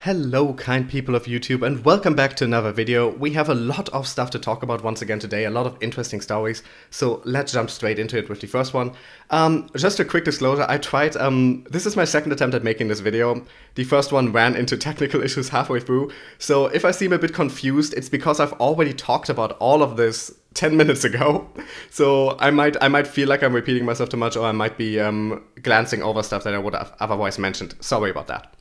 Hello kind people of YouTube and welcome back to another video. We have a lot of stuff to talk about once again today, a lot of interesting stories, so let's jump straight into it with the first one. Just a quick disclosure, I tried, this is my second attempt at making this video. The first one ran into technical issues halfway through, so if I seem a bit confused, it's because I've already talked about all of this 10 minutes ago. So I might feel like I'm repeating myself too much, or I might be glancing over stuff that I would have otherwise mentioned. Sorry about that.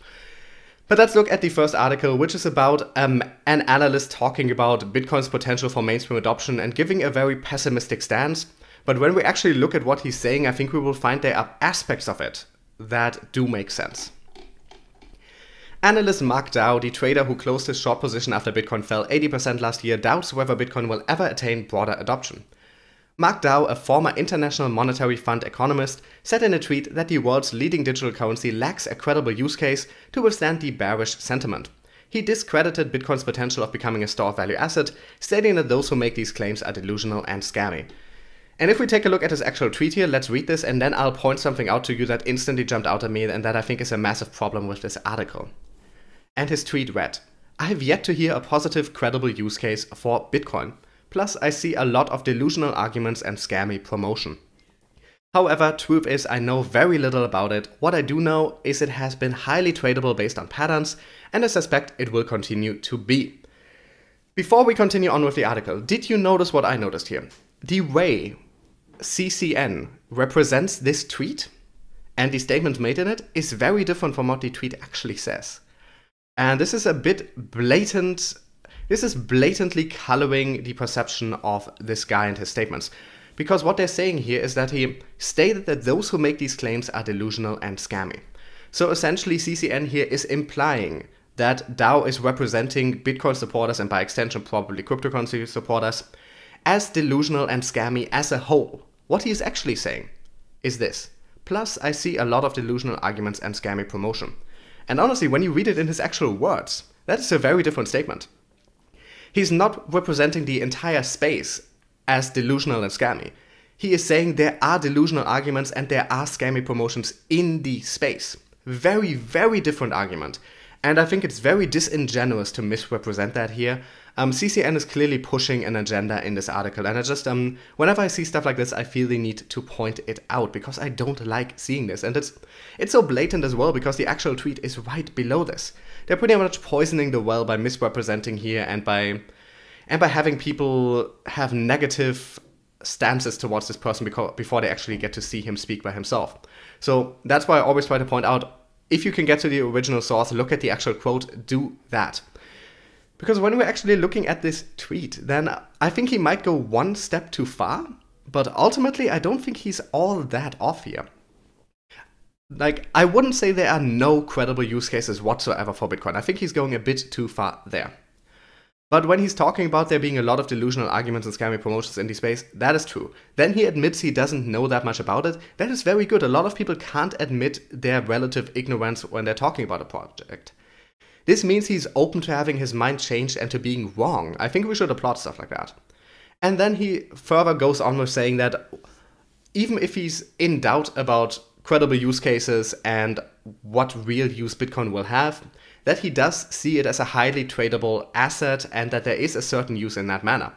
But let's look at the first article, which is about an analyst talking about Bitcoin's potential for mainstream adoption and giving a very pessimistic stance. But when we actually look at what he's saying, I think we will find there are aspects of it that do make sense. Analyst Mark Dow, the trader who closed his short position after Bitcoin fell 80% last year, doubts whether Bitcoin will ever attain broader adoption. Mark Dow, a former International Monetary Fund economist, said in a tweet that the world's leading digital currency lacks a credible use case to withstand the bearish sentiment. He discredited Bitcoin's potential of becoming a store of value asset, stating that those who make these claims are delusional and scammy. And if we take a look at his actual tweet here, let's read this and then I'll point something out to you that instantly jumped out at me and that I think is a massive problem with this article. And his tweet read, "I have yet to hear a positive, credible use case for Bitcoin. Plus, I see a lot of delusional arguments and scammy promotion. However, truth is I know very little about it. What I do know is it has been highly tradable based on patterns, and I suspect it will continue to be." Before we continue on with the article, did you notice what I noticed here? The way CCN represents this tweet and the statement made in it is very different from what the tweet actually says. And this is a bit blatant. This is blatantly coloring the perception of this guy and his statements. Because what they're saying here is that he stated that those who make these claims are delusional and scammy. So essentially CCN here is implying that Dow is representing Bitcoin supporters and by extension probably cryptocurrency supporters as delusional and scammy as a whole. What he is actually saying is this: plus I see a lot of delusional arguments and scammy promotion. And honestly, when you read it in his actual words, that is a very different statement. He's not representing the entire space as delusional and scammy. He is saying there are delusional arguments and there are scammy promotions in the space. Very, very different argument. And I think it's very disingenuous to misrepresent that here. CCN is clearly pushing an agenda in this article, and I just, whenever I see stuff like this, I feel the need to point it out, because I don't like seeing this. And it's so blatant as well, because the actual tweet is right below this. They're pretty much poisoning the well by misrepresenting here and by having people have negative stances towards this person before they actually get to see him speak by himself. So that's why I always try to point out, if you can get to the original source, look at the actual quote, do that. Because when we're actually looking at this tweet, then I think he might go one step too far, but ultimately I don't think he's all that off here. Like, I wouldn't say there are no credible use cases whatsoever for Bitcoin. I think he's going a bit too far there. But when he's talking about there being a lot of delusional arguments and scammy promotions in the space, that is true. Then he admits he doesn't know that much about it. That is very good. A lot of people can't admit their relative ignorance when they're talking about a project. This means he's open to having his mind changed and to being wrong. I think we should applaud stuff like that. And then he further goes on with saying that even if he's in doubt about credible use cases and what real use Bitcoin will have, that he does see it as a highly tradable asset and that there is a certain use in that manner.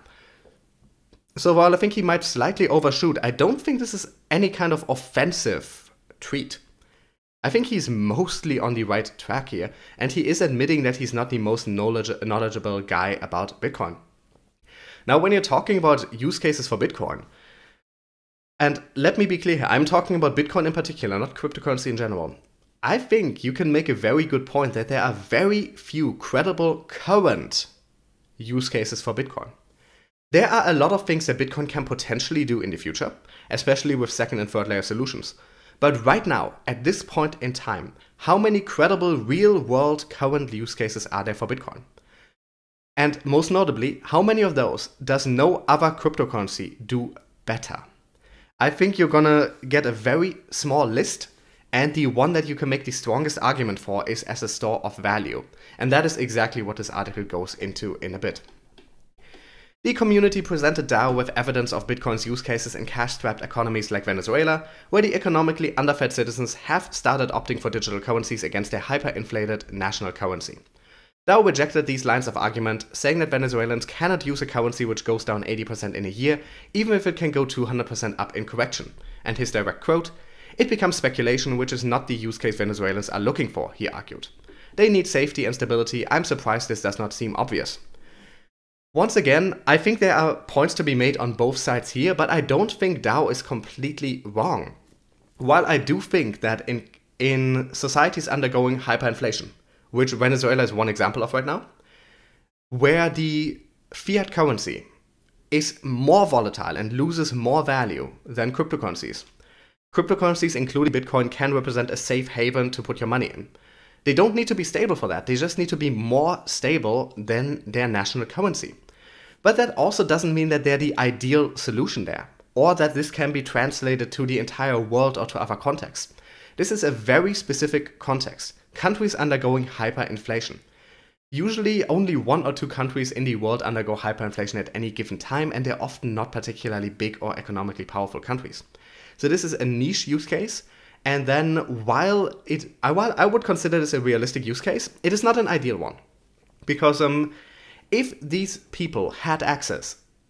So while I think he might slightly overshoot, I don't think this is any kind of offensive tweet. I think he's mostly on the right track here, and he is admitting that he's not the most knowledgeable guy about Bitcoin. Now, when you're talking about use cases for Bitcoin, and let me be clear here, I'm talking about Bitcoin in particular, not cryptocurrency in general. I think you can make a very good point that there are very few credible current use cases for Bitcoin. There are a lot of things that Bitcoin can potentially do in the future, especially with second and third layer solutions. But right now, at this point in time, how many credible real-world current use cases are there for Bitcoin? And most notably, how many of those does no other cryptocurrency do better? I think you're gonna get a very small list, and the one that you can make the strongest argument for is as a store of value. And that is exactly what this article goes into in a bit. The community presented Dow with evidence of Bitcoin's use cases in cash-strapped economies like Venezuela, where the economically underfed citizens have started opting for digital currencies against their hyperinflated national currency. DAO rejected these lines of argument, saying that Venezuelans cannot use a currency which goes down 80% in a year, even if it can go 200% up in correction. And his direct quote, "It becomes speculation, which is not the use case Venezuelans are looking for," he argued. They need safety and stability. I'm surprised this does not seem obvious. Once again, I think there are points to be made on both sides here, but I don't think DAO is completely wrong. While I do think that in societies undergoing hyperinflation, which Venezuela is one example of right now, where the fiat currency is more volatile and loses more value than cryptocurrencies. Cryptocurrencies, including Bitcoin, can represent a safe haven to put your money in. They don't need to be stable for that, they just need to be more stable than their national currency. But that also doesn't mean that they're the ideal solution there, or that this can be translated to the entire world or to other contexts. This is a very specific context. Countries undergoing hyperinflation. Usually only 1 or 2 countries in the world undergo hyperinflation at any given time, and they're often not particularly big or economically powerful countries. So this is a niche use case, and then while I would consider this a realistic use case, it is not an ideal one. Because if these people had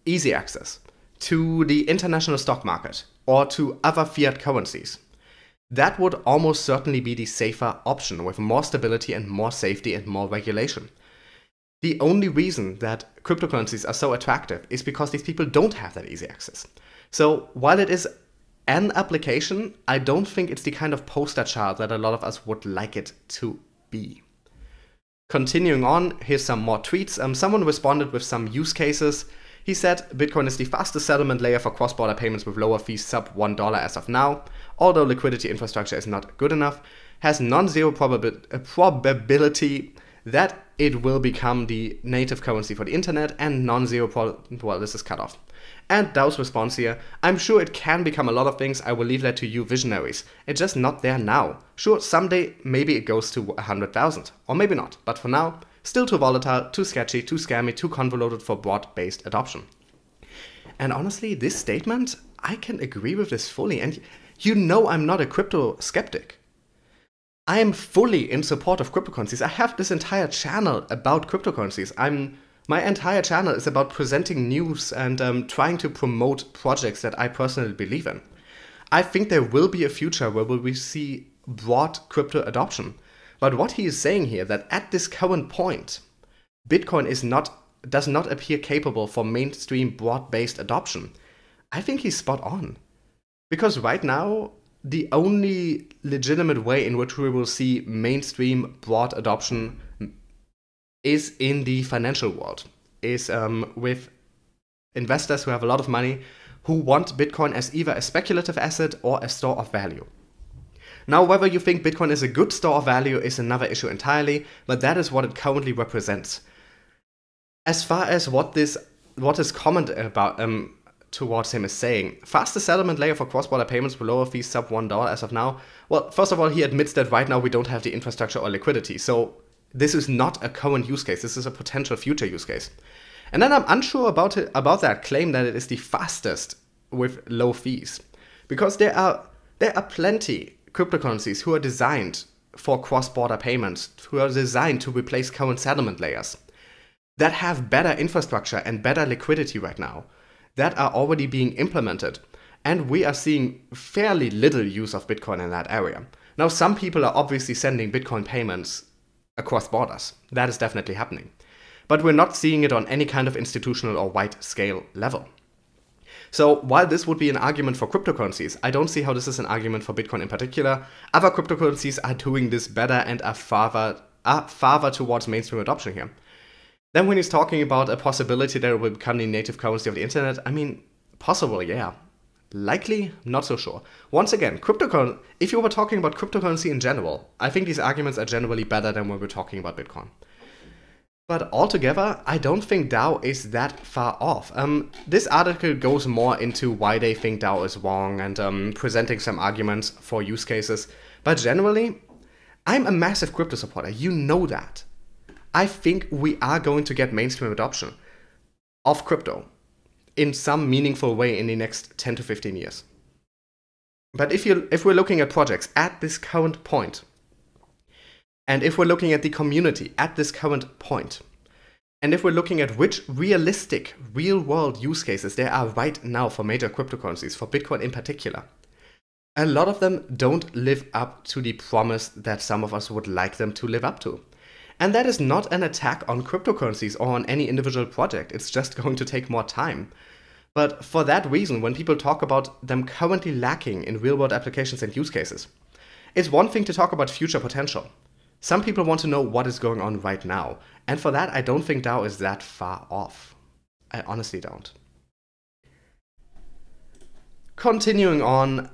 easy access, to the international stock market or to other fiat currencies, that would almost certainly be the safer option with more stability and more safety and more regulation. The only reason that cryptocurrencies are so attractive is because these people don't have that easy access. So while it is an application, I don't think it's the kind of poster child that a lot of us would like it to be. Continuing on, here's some more tweets. Someone responded with some use cases. He said, Bitcoin is the fastest settlement layer for cross-border payments with lower fees sub $1 as of now, although liquidity infrastructure is not good enough, has non-zero probability that it will become the native currency for the internet, and non-zero well, this is cut off. And DAO's response here, I'm sure it can become a lot of things, I will leave that to you visionaries. It's just not there now. Sure, someday maybe it goes to 100,000, or maybe not, but for now, still too volatile, too sketchy, too scammy, too convoluted for broad-based adoption. And honestly, this statement, I can agree with this fully, and you know I'm not a crypto skeptic. I am fully in support of cryptocurrencies. I have this entire channel about cryptocurrencies. My entire channel is about presenting news and trying to promote projects that I personally believe in. I think there will be a future where we see broad crypto adoption. But what he is saying here, that at this current point, Bitcoin does not appear capable for mainstream broad-based adoption, I think he's spot on. Because right now, the only legitimate way in which we will see mainstream broad adoption is in the financial world, is with investors who have a lot of money who want Bitcoin as either a speculative asset or a store of value. Now, whether you think Bitcoin is a good store of value is another issue entirely, but that is what it currently represents. As far as what this comment about towards him is saying, fastest settlement layer for cross-border payments with lower fees sub $1 as of now. Well, first of all, he admits that right now we don't have the infrastructure or liquidity, so this is not a current use case, this is a potential future use case. And then I'm unsure about that claim that it is the fastest with low fees, because there are plenty cryptocurrencies who are designed for cross-border payments, who are designed to replace current settlement layers, that have better infrastructure and better liquidity right now, that are already being implemented, and we are seeing fairly little use of Bitcoin in that area. Now, some people are obviously sending Bitcoin payments across borders. That is definitely happening. But we're not seeing it on any kind of institutional or wide-scale level. So while this would be an argument for cryptocurrencies, I don't see how this is an argument for Bitcoin in particular. Other cryptocurrencies are doing this better and are farther towards mainstream adoption here. Then when he's talking about a possibility that it will become the native currency of the internet, I mean, possible, yeah. Likely, not so sure. Once again, if you were talking about cryptocurrency in general, I think these arguments are generally better than when we're talking about Bitcoin. But altogether, I don't think DAO is that far off. This article goes more into why they think DAO is wrong and presenting some arguments for use cases. But generally, I'm a massive crypto supporter. You know that. I think we are going to get mainstream adoption of crypto in some meaningful way in the next 10 to 15 years. But if we're looking at projects at this current point, And if we're looking at the community at this current point, and if we're looking at which realistic, real-world use cases there are right now for major cryptocurrencies, for Bitcoin in particular, a lot of them don't live up to the promise that some of us would like them to live up to. And that is not an attack on cryptocurrencies or on any individual project, it's just going to take more time. But for that reason, when people talk about them currently lacking in real-world applications and use cases, it's one thing to talk about future potential. Some people want to know what is going on right now, and for that I don't think DAO is that far off. I honestly don't. Continuing on,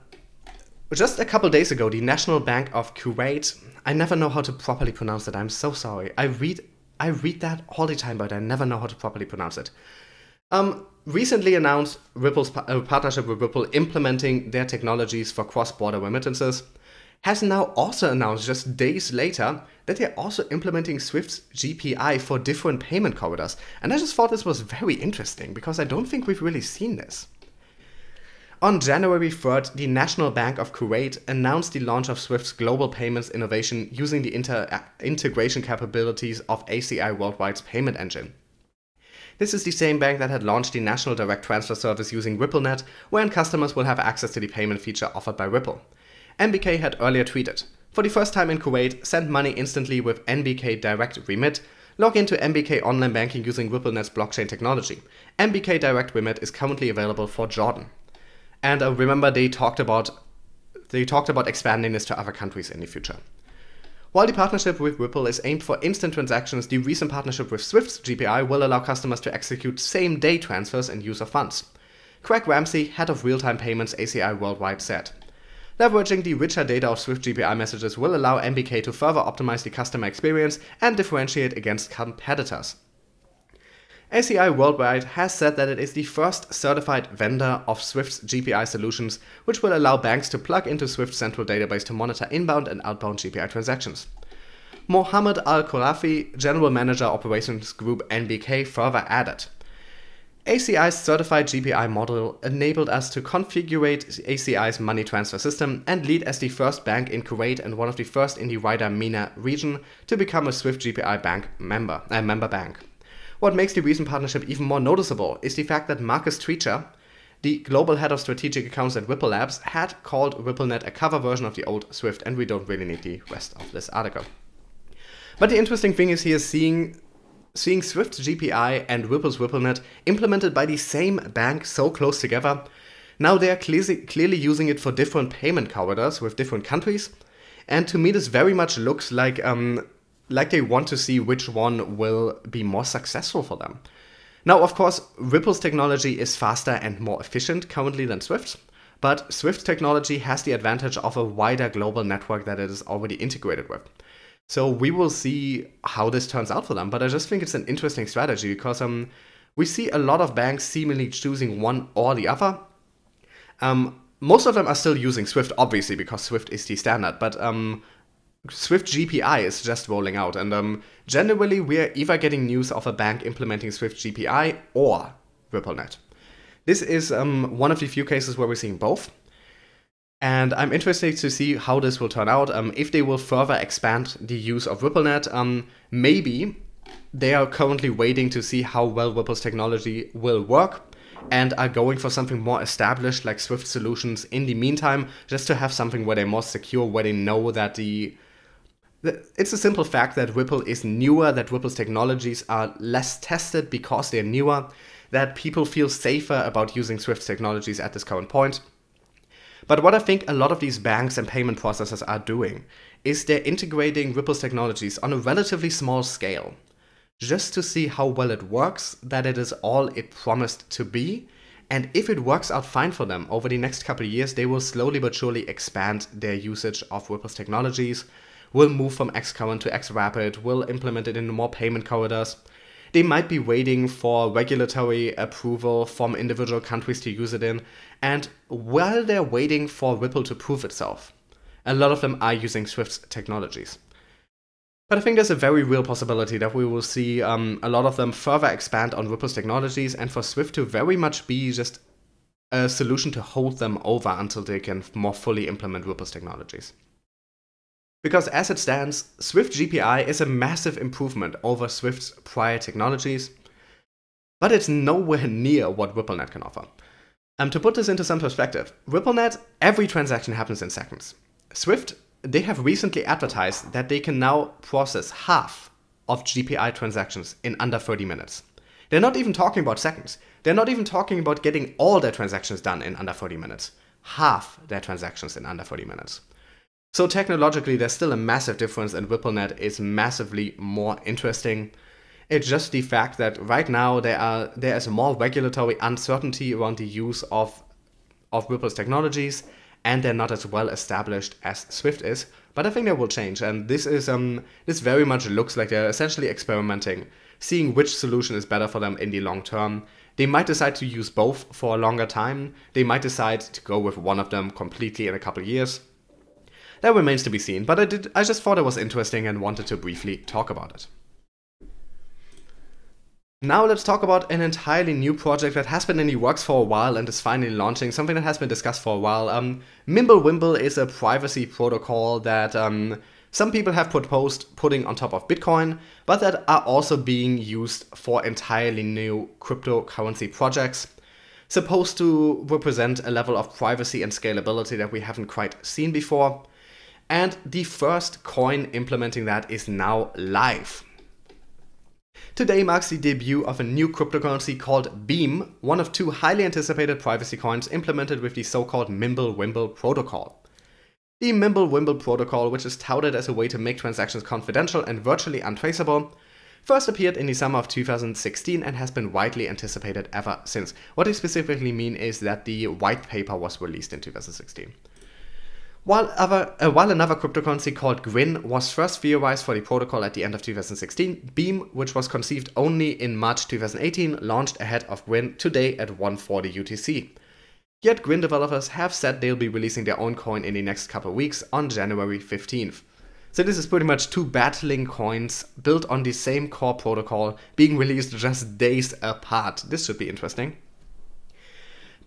just a couple days ago, the National Bank of Kuwait, I never know how to properly pronounce it, I'm so sorry. I read that all the time, but I never know how to properly pronounce it. Recently announced Ripple's partnership with Ripple implementing their technologies for cross-border remittances, has now also announced just days later that they're also implementing Swift's GPI for different payment corridors. And I just thought this was very interesting because I don't think we've really seen this. On January 3rd, the National Bank of Kuwait announced the launch of Swift's global payments innovation using the integration capabilities of ACI Worldwide's payment engine. This is the same bank that had launched the National Direct Transfer Service using RippleNet, wherein customers will have access to the payment feature offered by Ripple. NBK had earlier tweeted, "For the first time in Kuwait, send money instantly with NBK Direct Remit. Log into NBK Online Banking using RippleNet's blockchain technology. NBK Direct Remit is currently available for Jordan." And remember, they talked about expanding this to other countries in the future. While the partnership with Ripple is aimed for instant transactions, the recent partnership with Swift's GPI will allow customers to execute same-day transfers and use of funds. Craig Ramsey, head of real-time payments ACI Worldwide, said, "Leveraging the richer data of Swift GPI messages will allow NBK to further optimize the customer experience and differentiate against competitors." ACI Worldwide has said that it is the first certified vendor of Swift's GPI solutions, which will allow banks to plug into Swift's central database to monitor inbound and outbound GPI transactions. Mohammed Al-Khurafi, General Manager Operations Group NBK, further added, "ACI's certified GPI model enabled us to configure ACI's money transfer system and lead as the first bank in Kuwait and one of the first in the wider MENA region to become a Swift GPI member bank. What makes the recent partnership even more noticeable is the fact that Marcus Treacher, the global head of strategic accounts at Ripple Labs, had called RippleNet a cover version of the old Swift, and we don't really need the rest of this article. But the interesting thing is here seeing Swift's GPI and Ripple's RippleNet implemented by the same bank so close together. Now they are clearly using it for different payment corridors with different countries, and to me this very much looks like they want to see which one will be more successful for them. Now, of course, Ripple's technology is faster and more efficient currently than Swift's, but Swift's technology has the advantage of a wider global network that it is already integrated with. So we will see how this turns out for them, but I just think it's an interesting strategy because we see a lot of banks seemingly choosing one or the other. Most of them are still using Swift, obviously, because Swift is the standard, but Swift GPI is just rolling out, and generally we're either getting news of a bank implementing Swift GPI or RippleNet. This is one of the few cases where we're seeing both, and I'm interested to see how this will turn out. If they will further expand the use of RippleNet, maybe they are currently waiting to see how well Ripple's technology will work and are going for something more established like Swift solutions in the meantime, just to have something where they're more secure, where they know that it's a simple fact that Ripple is newer, that Ripple's technologies are less tested because they're newer, that people feel safer about using Swift's technologies at this current point. But what I think a lot of these banks and payment processors are doing is they're integrating Ripple's technologies on a relatively small scale, just to see how well it works, that it is all it promised to be, and if it works out fine for them over the next couple of years, they will slowly but surely expand their usage of Ripple's technologies, will move from Xcurrent to Xrapid, will implement it in more payment corridors. They might be waiting for regulatory approval from individual countries to use it in, and while they're waiting for Ripple to prove itself, a lot of them are using Swift's technologies. But I think there's a very real possibility that we will see a lot of them further expand on Ripple's technologies, and for Swift to very much be just a solution to hold them over until they can more fully implement Ripple's technologies. Because as it stands, Swift GPI is a massive improvement over Swift's prior technologies, but it's nowhere near what RippleNet can offer. To put this into some perspective, RippleNet, every transaction happens in seconds. Swift, they have recently advertised that they can now process half of GPI transactions in under 30 minutes. They're not even talking about seconds. They're not even talking about getting all their transactions done in under 30 minutes. Half their transactions in under 30 minutes. So technologically, there's still a massive difference, and RippleNet is massively more interesting. It's just the fact that right now there is more regulatory uncertainty around the use of Ripple's technologies, and they're not as well established as Swift is. But I think that will change, and this very much looks like they're essentially experimenting, seeing which solution is better for them in the long term. They might decide to use both for a longer time. They might decide to go with one of them completely in a couple of years. That remains to be seen, but I just thought it was interesting and wanted to briefly talk about it. Now let's talk about an entirely new project that has been in the works for a while and is finally launching, something that has been discussed for a while. Mimblewimble is a privacy protocol that some people have proposed putting on top of Bitcoin, but that are also being used for entirely new cryptocurrency projects, supposed to represent a level of privacy and scalability that we haven't quite seen before. And the first coin implementing that is now live. Today marks the debut of a new cryptocurrency called Beam, one of two highly anticipated privacy coins implemented with the so-called Mimblewimble protocol. The Mimblewimble protocol, which is touted as a way to make transactions confidential and virtually untraceable, first appeared in the summer of 2016 and has been widely anticipated ever since. What I specifically mean is that the white paper was released in 2016. While another cryptocurrency called Gwyn was first theorized for the protocol at the end of 2016, Beam, which was conceived only in March 2018, launched ahead of Gwyn today at 140 UTC. Yet Gwyn developers have said they'll be releasing their own coin in the next couple of weeks on January 15th. So this is pretty much two battling coins built on the same core protocol being released just days apart. This should be interesting.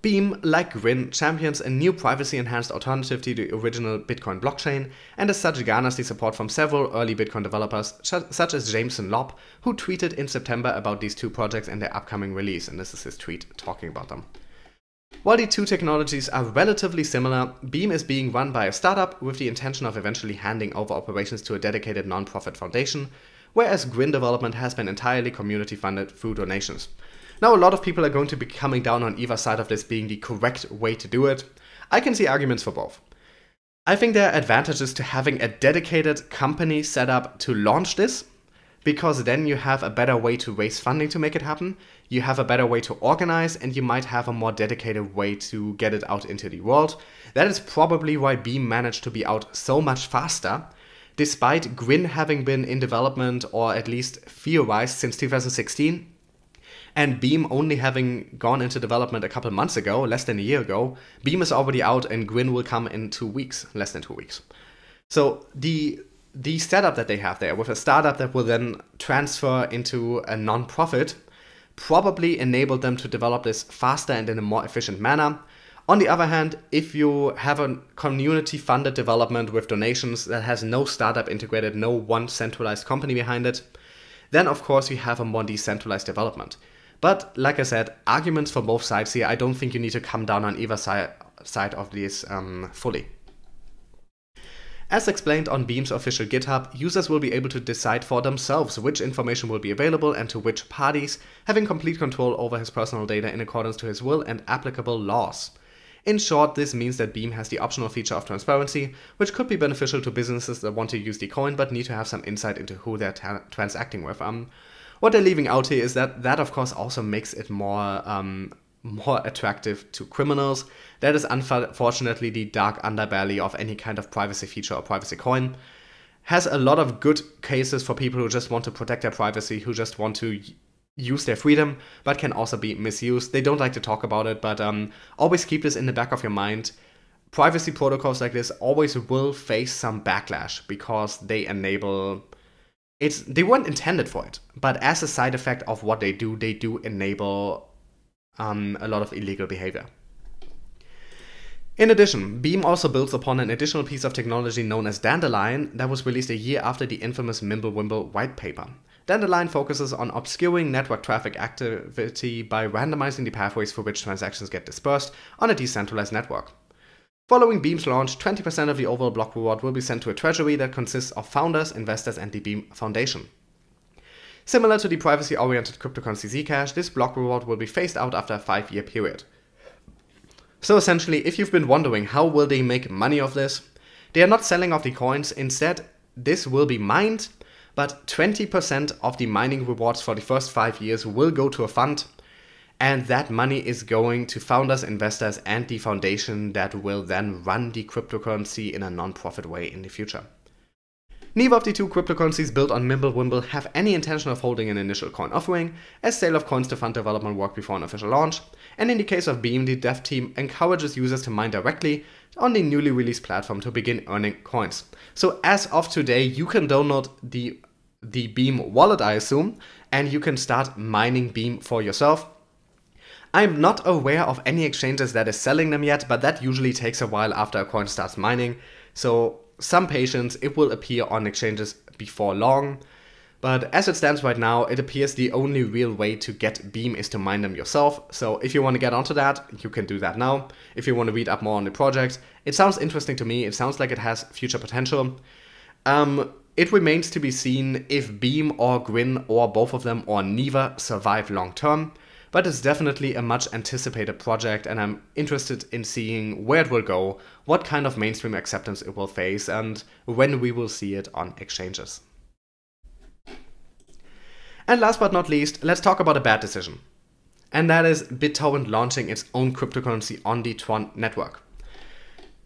Beam, like Gwyn, champions a new privacy-enhanced alternative to the original Bitcoin blockchain, and as such garners the support from several early Bitcoin developers, such as Jameson Lopp, who tweeted in September about these two projects and their upcoming release, and this is his tweet talking about them. While the two technologies are relatively similar, Beam is being run by a startup with the intention of eventually handing over operations to a dedicated non-profit foundation, whereas Gwyn development has been entirely community-funded through donations. Now, a lot of people are going to be coming down on either side of this being the correct way to do it. I can see arguments for both. I think there are advantages to having a dedicated company set up to launch this, because then you have a better way to raise funding to make it happen, you have a better way to organize, and you might have a more dedicated way to get it out into the world. That is probably why Beam managed to be out so much faster, despite Gwyn having been in development, or at least theorized, since 2016. And Beam only having gone into development a couple months ago, less than a year ago. Beam is already out and Gwyn will come in 2 weeks, less than 2 weeks. So the setup that they have there with a startup that will then transfer into a non-profit probably enabled them to develop this faster and in a more efficient manner. On the other hand, if you have a community-funded development with donations that has no startup integrated, no one centralized company behind it, then of course you have a more decentralized development. But like I said, arguments for both sides here. I don't think you need to come down on either side of this fully. As explained on Beam's official GitHub, users will be able to decide for themselves which information will be available and to which parties, having complete control over his personal data in accordance to his will and applicable laws. In short, this means that Beam has the optional feature of transparency, which could be beneficial to businesses that want to use the coin but need to have some insight into who they're transacting with. What they're leaving out here is that of course also makes it more attractive to criminals. That is unfortunately the dark underbelly of any kind of privacy feature or privacy coin. Has a lot of good cases for people who just want to protect their privacy, who just want to use their freedom, but can also be misused. They don't like to talk about it, but always keep this in the back of your mind. Privacy protocols like this always will face some backlash because they enable... They weren't intended for it, but as a side effect of what they do enable a lot of illegal behavior. In addition, Beam also builds upon an additional piece of technology known as Dandelion that was released a year after the infamous Mimblewimble white paper. Dandelion focuses on obscuring network traffic activity by randomizing the pathways for which transactions get dispersed on a decentralized network. Following Beam's launch, 20% of the overall block reward will be sent to a treasury that consists of founders, investors, and the Beam Foundation. Similar to the privacy-oriented cryptocurrency Zcash, this block reward will be phased out after a 5-year period. So essentially, if you've been wondering how will they make money off this, they are not selling off the coins. Instead, this will be mined, but 20% of the mining rewards for the first 5 years will go to a fund, and that money is going to founders, investors, and the foundation that will then run the cryptocurrency in a non-profit way in the future. Neither of the two cryptocurrencies built on Mimblewimble have any intention of holding an initial coin offering, as sale of coins to fund development work before an official launch, and in the case of Beam, the dev team encourages users to mine directly on the newly released platform to begin earning coins. So as of today, you can download the Beam wallet, I assume, and you can start mining Beam for yourself. I'm not aware of any exchanges that is selling them yet, but that usually takes a while after a coin starts mining, so some patience, it will appear on exchanges before long. But as it stands right now, it appears the only real way to get Beam is to mine them yourself. So if you want to get onto that, you can do that now. If you want to read up more on the project, it sounds interesting to me. It sounds like it has future potential. It remains to be seen if Beam or Grin or both of them or neither survive long term. But it's definitely a much anticipated project, and I'm interested in seeing where it will go, what kind of mainstream acceptance it will face, and when we will see it on exchanges. And last but not least, let's talk about a bad decision. And that is BitTorrent launching its own cryptocurrency on the TRON network.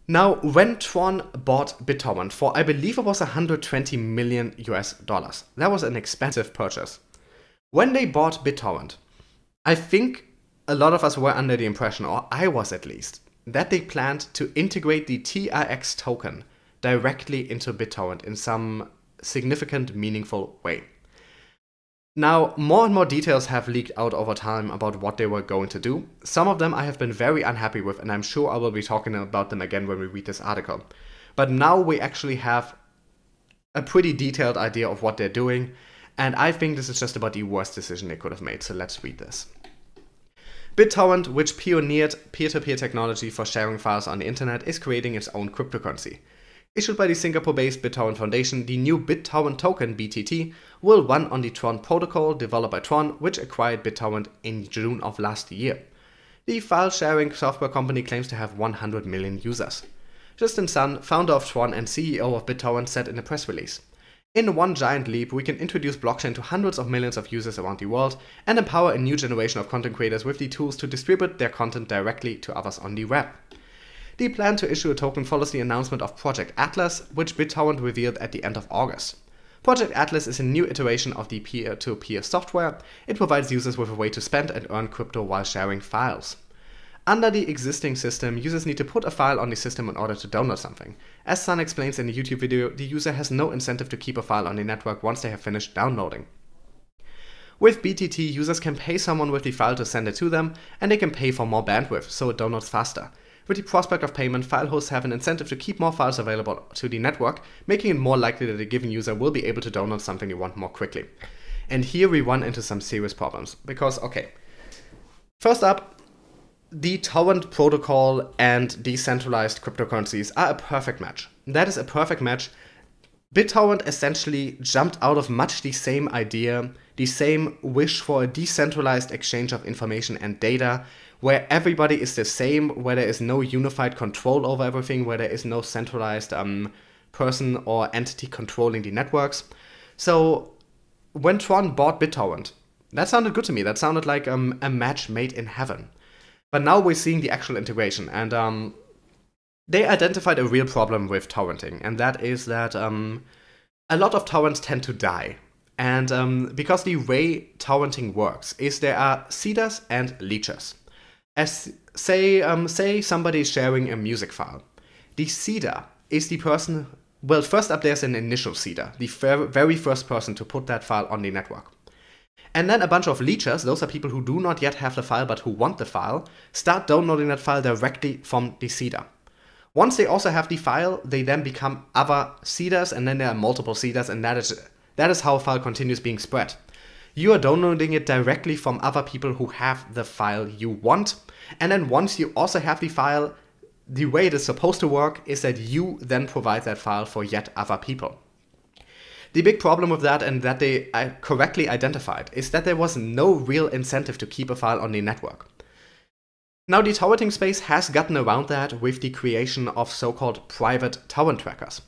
Now, when TRON bought BitTorrent for, I believe it was $120 million US, that was an expensive purchase. When they bought BitTorrent, I think a lot of us were under the impression, or I was at least, that they planned to integrate the TRX token directly into BitTorrent in some significant, meaningful way. Now, more and more details have leaked out over time about what they were going to do. Some of them I have been very unhappy with, and I'm sure I will be talking about them again when we read this article. But now we actually have a pretty detailed idea of what they're doing, and I think this is just about the worst decision they could have made, so let's read this. BitTorrent, which pioneered peer-to-peer technology for sharing files on the internet, is creating its own cryptocurrency. Issued by the Singapore-based BitTorrent Foundation, the new BitTorrent token, BTT, will run on the TRON protocol developed by TRON, which acquired BitTorrent in June of last year. The file-sharing software company claims to have 100 million users. Justin Sun, founder of TRON and CEO of BitTorrent, said in a press release, "In one giant leap, we can introduce blockchain to hundreds of millions of users around the world and empower a new generation of content creators with the tools to distribute their content directly to others on the web." The plan to issue a token follows the announcement of Project Atlas, which BitTorrent revealed at the end of August. Project Atlas is a new iteration of the peer-to-peer software. It provides users with a way to spend and earn crypto while sharing files. Under the existing system, users need to put a file on the system in order to download something. As Sun explains in the YouTube video, the user has no incentive to keep a file on the network once they have finished downloading. With BTT, users can pay someone with the file to send it to them, and they can pay for more bandwidth, so it downloads faster. With the prospect of payment, file hosts have an incentive to keep more files available to the network, making it more likely that a given user will be able to download something they want more quickly. And here we run into some serious problems, because, okay, first up, the torrent protocol and decentralized cryptocurrencies are a perfect match. That is a perfect match. BitTorrent essentially jumped out of much the same idea, the same wish for a decentralized exchange of information and data, where everybody is the same, where there is no unified control over everything, where there is no centralized person or entity controlling the networks. So when TRON bought BitTorrent, that sounded good to me. That sounded like a match made in heaven. But now we're seeing the actual integration, and they identified a real problem with torrenting, and that is that a lot of torrents tend to die. And because the way torrenting works is there are seeders and leechers. As say somebody is sharing a music file. The seeder is the person, well, first up there's an initial seeder, the very first person to put that file on the network. And then a bunch of leechers, those are people who do not yet have the file but who want the file, start downloading that file directly from the seeder. Once they also have the file, they then become other seeders, and then there are multiple seeders, and that is how a file continues being spread. You are downloading it directly from other people who have the file you want, and then once you also have the file, the way it is supposed to work is that you then provide that file for yet other people. The big problem with that, and that they correctly identified, is that there was no real incentive to keep a file on the network. Now, the torrenting space has gotten around that with the creation of so-called private torrent trackers.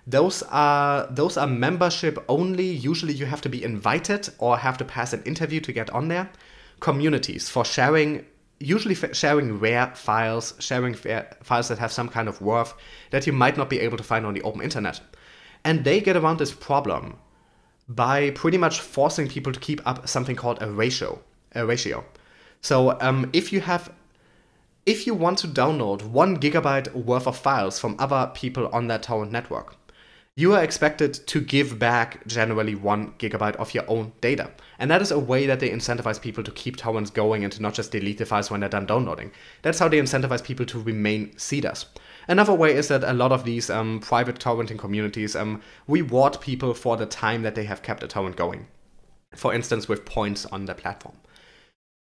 Those are membership only. Usually you have to be invited or have to pass an interview to get on there. Communities for sharing, usually sharing rare files, sharing files that have some kind of worth that you might not be able to find on the open internet. And they get around this problem by pretty much forcing people to keep up something called a ratio. So if you want to download 1 gigabyte worth of files from other people on that torrent network, you are expected to give back generally 1 gigabyte of your own data. And that is a way that they incentivize people to keep torrents going and to not just delete the files when they're done downloading. That's how they incentivize people to remain seeders. Another way is that a lot of these private torrenting communities reward people for the time that they have kept a torrent going. For instance, with points on the platform.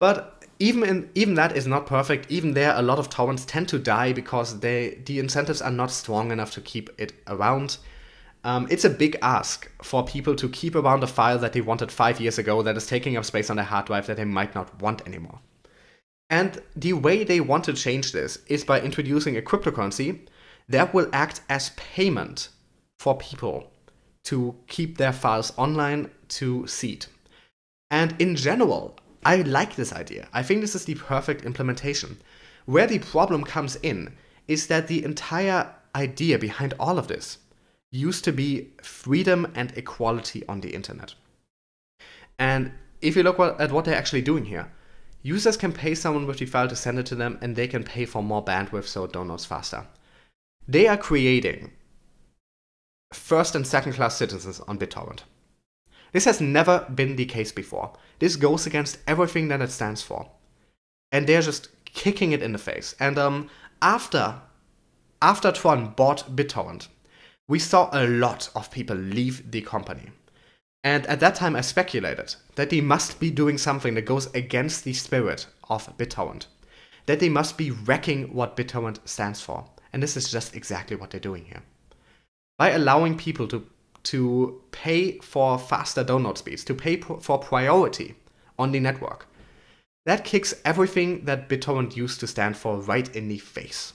But even that is not perfect. Even there, a lot of torrents tend to die because the incentives are not strong enough to keep it around. It's a big ask for people to keep around a file that they wanted 5 years ago that is taking up space on their hard drive that they might not want anymore. And the way they want to change this is by introducing a cryptocurrency that will act as payment for people to keep their files online to seed. And in general, I like this idea. I think this is the perfect implementation. Where the problem comes in is that the entire idea behind all of this used to be freedom and equality on the internet. And if you look at what they're actually doing here, users can pay someone with the file to send it to them, and they can pay for more bandwidth so it downloads faster. They are creating first and second class citizens on BitTorrent. This has never been the case before. This goes against everything that it stands for. And they're just kicking it in the face. And after TRON bought BitTorrent, we saw a lot of people leave the company. And at that time I speculated that they must be doing something that goes against the spirit of BitTorrent. That they must be wrecking what BitTorrent stands for. And this is just exactly what they're doing here. By allowing people to pay for faster download speeds, to pay for priority on the network, that kicks everything that BitTorrent used to stand for right in the face.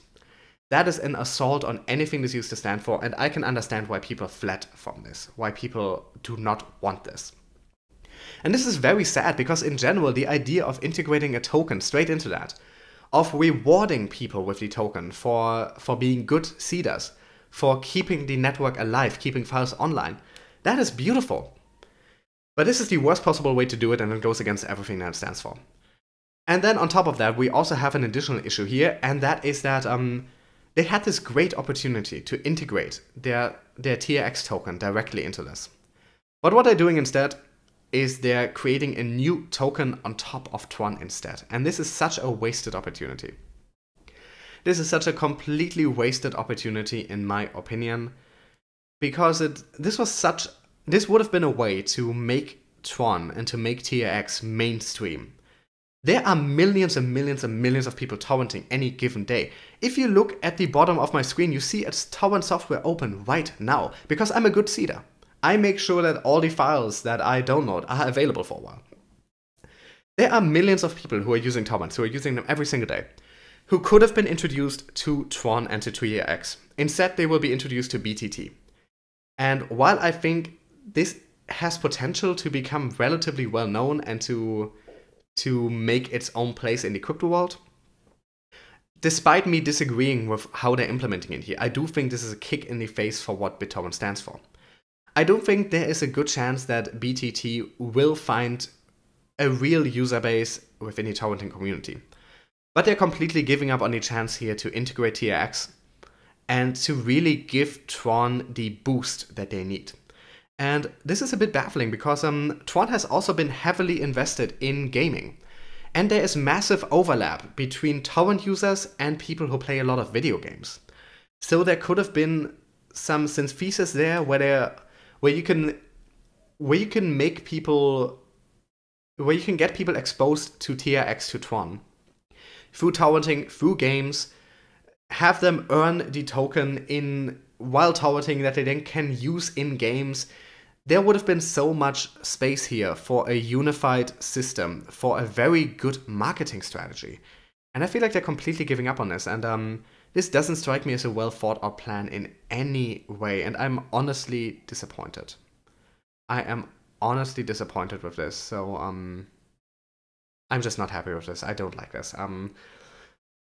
That is an assault on anything this used to stand for, and I can understand why people fled from this, why people do not want this. And this is very sad because in general, the idea of integrating a token straight into that, of rewarding people with the token for being good seeders, for keeping the network alive, keeping files online, that is beautiful. But this is the worst possible way to do it, and it goes against everything that it stands for. And then on top of that, we also have an additional issue here, and that is that they had this great opportunity to integrate their TRX token directly into this. But what they're doing instead is they're creating a new token on top of TRON instead. And this is such a wasted opportunity. This is such a completely wasted opportunity in my opinion, because this would have been a way to make TRON and to make TRX mainstream. There are millions and millions and millions of people torrenting any given day. If you look at the bottom of my screen, you see it's torrent software open right now, because I'm a good seeder. I make sure that all the files that I download are available for a while. There are millions of people who are using torrents, who are using them every single day, who could have been introduced to TRON and to TRX. Instead, they will be introduced to BTT. And while I think this has potential to become relatively well known and to make its own place in the crypto world, despite me disagreeing with how they're implementing it here, I do think this is a kick in the face for what BitTorrent stands for. I don't think there is a good chance that BTT will find a real user base within the torrenting community. But they're completely giving up on the chance here to integrate TRX and to really give TRON the boost that they need. And this is a bit baffling because TRON has also been heavily invested in gaming. And there is massive overlap between torrent users and people who play a lot of video games. So there could have been some synthesis there where you can make people, where you can get people exposed to TRX, to TRON through torrenting, through games, have them earn the token while torrenting that they then can use in games. There would have been so much space here for a unified system, for a very good marketing strategy. And I feel like they're completely giving up on this, and this doesn't strike me as a well thought out plan in any way, and I'm honestly disappointed. I am honestly disappointed with this, so I'm just not happy with this. I don't like this.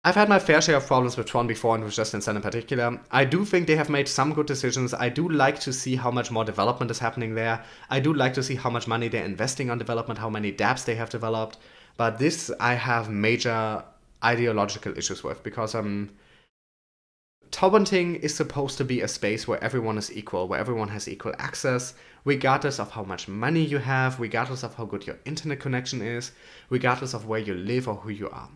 I've had my fair share of problems with TRON before, and with Just in particular. I do think they have made some good decisions. I do like to see how much more development is happening there. I do like to see how much money they're investing on development, how many dApps they have developed. But this I have major ideological issues with, because torrenting is supposed to be a space where everyone is equal, where everyone has equal access, regardless of how much money you have, regardless of how good your internet connection is, regardless of where you live or who you are.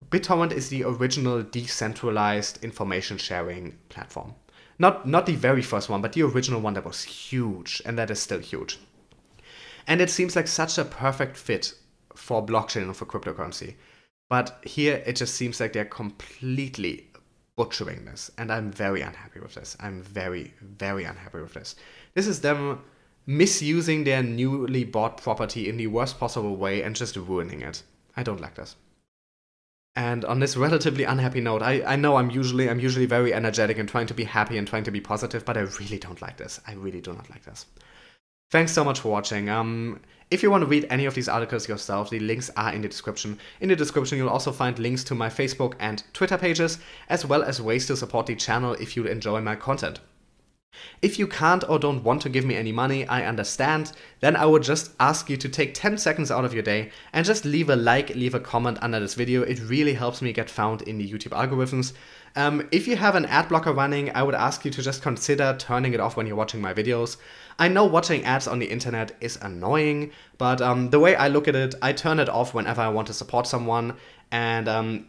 BitTorrent is the original decentralized information sharing platform. Not the very first one, but the original one that was huge, and that is still huge. And it seems like such a perfect fit for blockchain and for cryptocurrency. But here it just seems like they're completely butchering this, and I'm very unhappy with this. I'm very, very unhappy with this. This is them misusing their newly bought property in the worst possible way and just ruining it. I don't like this. And on this relatively unhappy note, I know I'm usually very energetic and trying to be happy and trying to be positive, but I really don't like this. I really do not like this. Thanks so much for watching. If you want to read any of these articles yourself, the links are in the description. In the description, you'll also find links to my Facebook and Twitter pages, as well as ways to support the channel if you enjoy my content. If you can't or don't want to give me any money, I understand. Then I would just ask you to take 10 seconds out of your day and just leave a like, leave a comment under this video. It really helps me get found in the YouTube algorithms. If you have an ad blocker running, I would ask you to just consider turning it off when you're watching my videos. I know watching ads on the internet is annoying, but the way I look at it, I turn it off whenever I want to support someone, and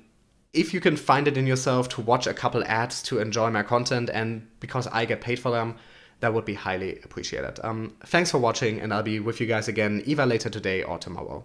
if you can find it in yourself to watch a couple ads to enjoy my content, and because I get paid for them, that would be highly appreciated. Thanks for watching, and I'll be with you guys again either later today or tomorrow.